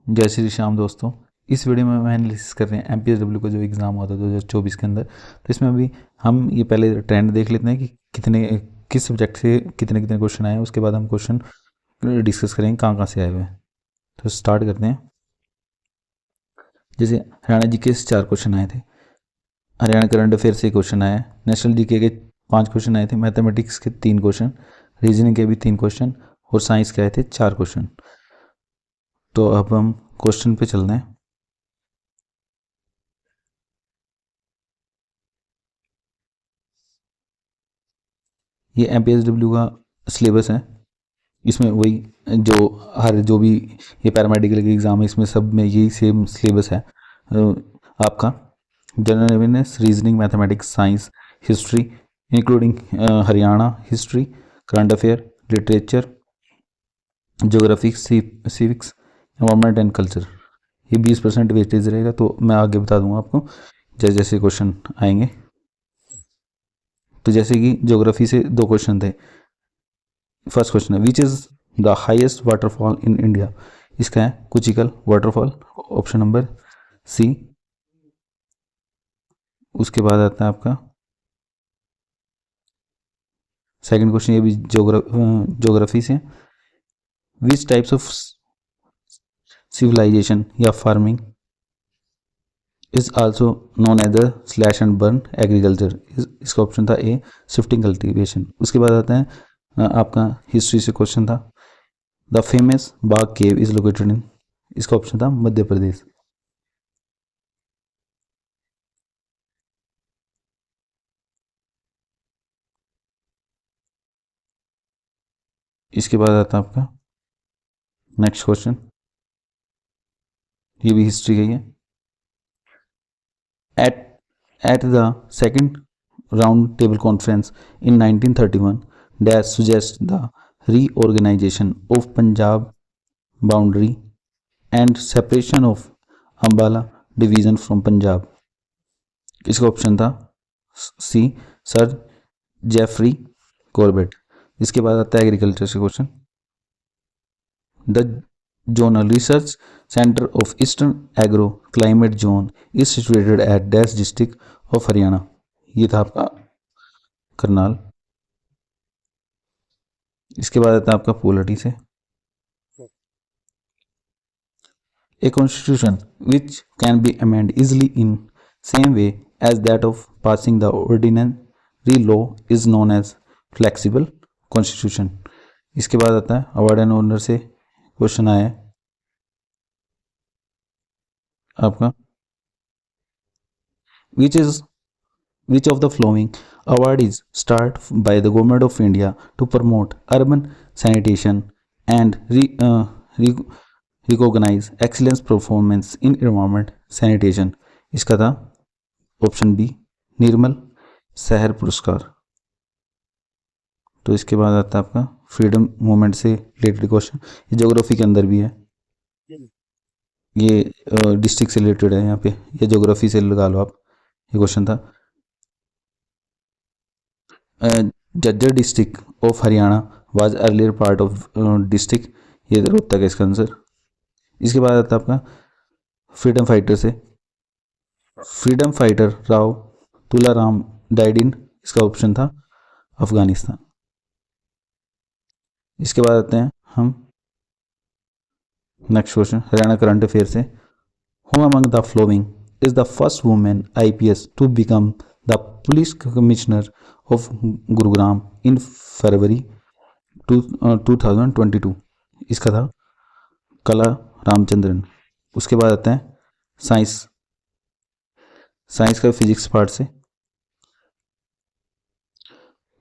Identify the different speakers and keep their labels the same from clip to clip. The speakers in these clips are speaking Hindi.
Speaker 1: जय श्री श्याम दोस्तों। इस वीडियो में मैं एनालिसिस कर रहे हैं एमपीएसडब्ल्यू का जो एग्ज़ाम हुआ था 2024 के अंदर। तो इसमें अभी हम ये पहले ट्रेंड देख लेते हैं कि किस सब्जेक्ट से कितने कितने क्वेश्चन आए हैं। उसके बाद हम क्वेश्चन डिस्कस करेंगे कहाँ कहाँ से आए हुए हैं। तो स्टार्ट करते हैं। जैसे हरियाणा जीके से 4 क्वेश्चन आए थे, हरियाणा करंट अफेयर से क्वेश्चन आया, नेशनल जीके के 5 क्वेश्चन आए थे, मैथमेटिक्स के 3 क्वेश्चन, रीजनिंग के भी 3 क्वेश्चन और साइंस के आए थे 4 क्वेश्चन। तो अब हम क्वेश्चन पे चलते हैं। ये एमपीएसडब्ल्यू का सिलेबस है। इसमें वही जो भी ये पैरामेडिकल के एग्ज़ाम है, इसमें सब में यही सेम सिलेबस है। आपका general awareness, reasoning, mathematics, science, history including Haryana history, current affair, literature, geography, civics, environment and culture. ये 20% वेटेज रहेगा। तो मैं आगे बता दूंगा आपको जैसे जैसे क्वेश्चन आएंगे। तो जैसे कि ज्योग्राफी से 2 क्वेश्चन थे। फर्स्ट क्वेश्चन है which is the highest waterfall in India. इसका है कुचिकल वाटरफॉल, ऑप्शन नंबर सी। उसके बाद आता है आपका सेकंड क्वेश्चन, ये भी ज्योग्राफी से। विच टाइप्स ऑफ सिविलाइजेशन या farming is also known as the slash and burn agriculture. इसका ऑप्शन था ए, शिफ्टिंग कल्टीवेशन। उसके बाद आता है आपका हिस्ट्री से क्वेश्चन था the famous Bagh cave is located in. इसका ऑप्शन था मध्य प्रदेश। इसके बाद आता है आपका नेक्स्ट क्वेश्चन, ये भी हिस्ट्री का ही है। At the second round table conference in 1931 dash suggest the reorganisation of Punjab boundary and separation of Ambala division from Punjab. इसका ऑप्शन था सी, सर जेफरी कॉर्बेट। इसके बाद आता है एग्रीकल्चर से question. The zonal research centre of eastern agro climate zone is situated at dash district of Haryana. ये था आपका करनाल। इसके बाद आता है आपका पोलिटी से। A constitution which can be amended easily in same way as that of passing the ordinary law is known as flexible constitution। इसके बाद आता है अवार्ड एंड ऑनर से क्वेश्चन आया है आपका which of the following award is start by the government of India to promote urban sanitation and recognize excellence performance in environment sanitation। इसका था ऑप्शन बी, निर्मल शहर पुरस्कार। तो इसके बाद आता है आपका फ्रीडम मूवमेंट से रिलेटेड क्वेश्चन। ये ज्योग्राफी के अंदर भी है, ये डिस्ट्रिक्ट से रिलेटेड है यहाँ पे, ये ज्योग्राफी से लगा लो आप। ये क्वेश्चन था Jhajjar district of Haryana was earlier part of district. ये रोहतक है इसका आंसर। इसके बाद आता है आपका फ्रीडम फाइटर से। Freedom fighter Rao Tularam died in. इसका ऑप्शन था अफगानिस्तान। इसके बाद आते हैं हम next question Haryana current affair से। Who among the following is the first women IPS to become the police commissioner of Gurugram in February 2022। इसका था कला रामचंद्रन। उसके बाद आते हैं साइंस का फिजिक्स पार्ट से।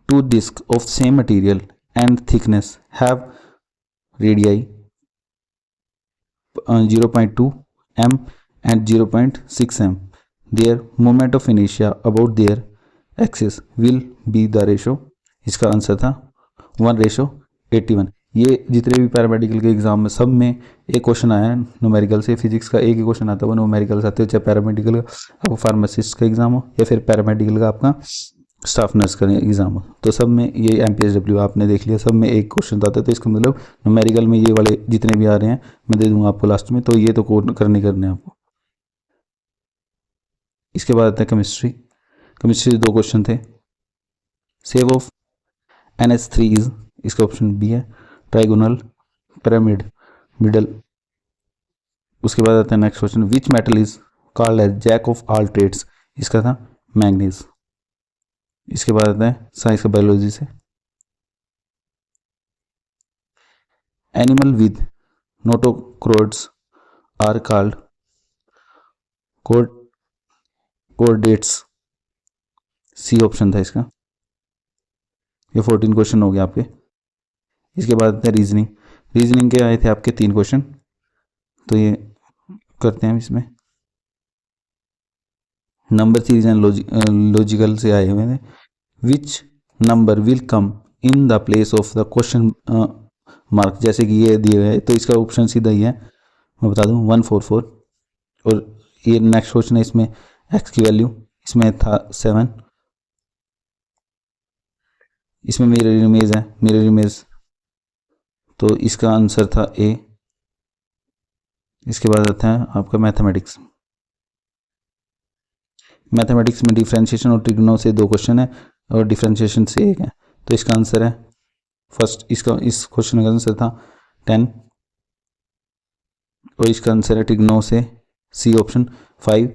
Speaker 1: Two disc of same material and thickness have radii 0.2 m and 0.6 m. Their moment of inertia about their axis will be the ratio। इसका आंसर था 1:81। ये जितने भी पैरामेडिकल के एग्जाम में सब में एक क्वेश्चन आया है न्यूमेरिकल से। फिजिक्स का एक ही क्वेश्चन आता है, वो न्यूमेरिकल से आते हो, चाहे पैरामेडिकल का आपको फार्मासिस्ट का एग्जाम हो या फिर पैरामेडिकल का आपका स्टाफ नर्स का एग्ज़ाम, तो सब में ये MPSW आपने देख लिया, सब में एक क्वेश्चन आता है। तो इसका मतलब न्यूमेरिकल में ये वाले जितने भी आ रहे हैं मैं दे दूंगा आपको लास्ट में, तो ये तो कोड करने करने हैं आपको। इसके बाद आता है केमिस्ट्री। केमिस्ट्री से 2 क्वेश्चन थे। सेव ऑफ NH3 इज, इसका ऑप्शन बी है ट्राइगोनल, पिरामिड, मिडल। उसके बाद आता है next question, which metal is called as jack of all trades, इसका था मैंगनीज। इसके बाद आता है साइंस का बायोलॉजी से, animal with notochords are called chordates, C option था इसका। ये 14 क्वेश्चन हो गए आपके। इसके बाद आते हैं रीजनिंग। रीजनिंग के आए थे आपके 3 क्वेश्चन, तो ये करते हैं इसमें। नंबर सीरीज एंड लॉजिकल से आए हुए हैं। Which number will come in the place of the question mark, जैसे कि ये दिए हुए हैं, तो इसका ऑप्शन सीधा ही है, मैं बता दूं 144। और ये नेक्स्ट क्वेश्चन है, इसमें एक्स की वैल्यू, इसमें था 7, इसमें मिरर इमेज है, मिरर इमेज, तो इसका आंसर था ए। इसके बाद आता है आपका मैथमेटिक्स। मैथमेटिक्स में डिफरेंशिएशन और ट्रिग्नो से 2 क्वेश्चन है और डिफरेंशिएशन से 1 है, तो इसका आंसर है फर्स्ट, इसका इस क्वेश्चन का आंसर था 10 और इसका आंसर है ट्रिग्नो से सी ऑप्शन 5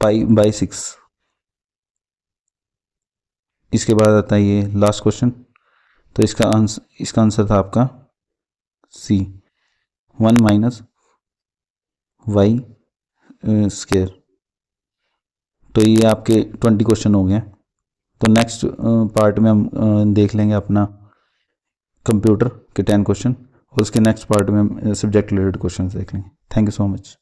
Speaker 1: पाई/6। इसके बाद आता है ये लास्ट क्वेश्चन, तो इसका आंसर था आपका सी 1 - y स्क्वायर। तो ये आपके 20 क्वेश्चन हो गए। तो नेक्स्ट पार्ट में हम देख लेंगे अपना कंप्यूटर के 10 क्वेश्चन, और उसके नेक्स्ट पार्ट में हम सब्जेक्ट रिलेटेड क्वेश्चन देख लेंगे। Thank you so much.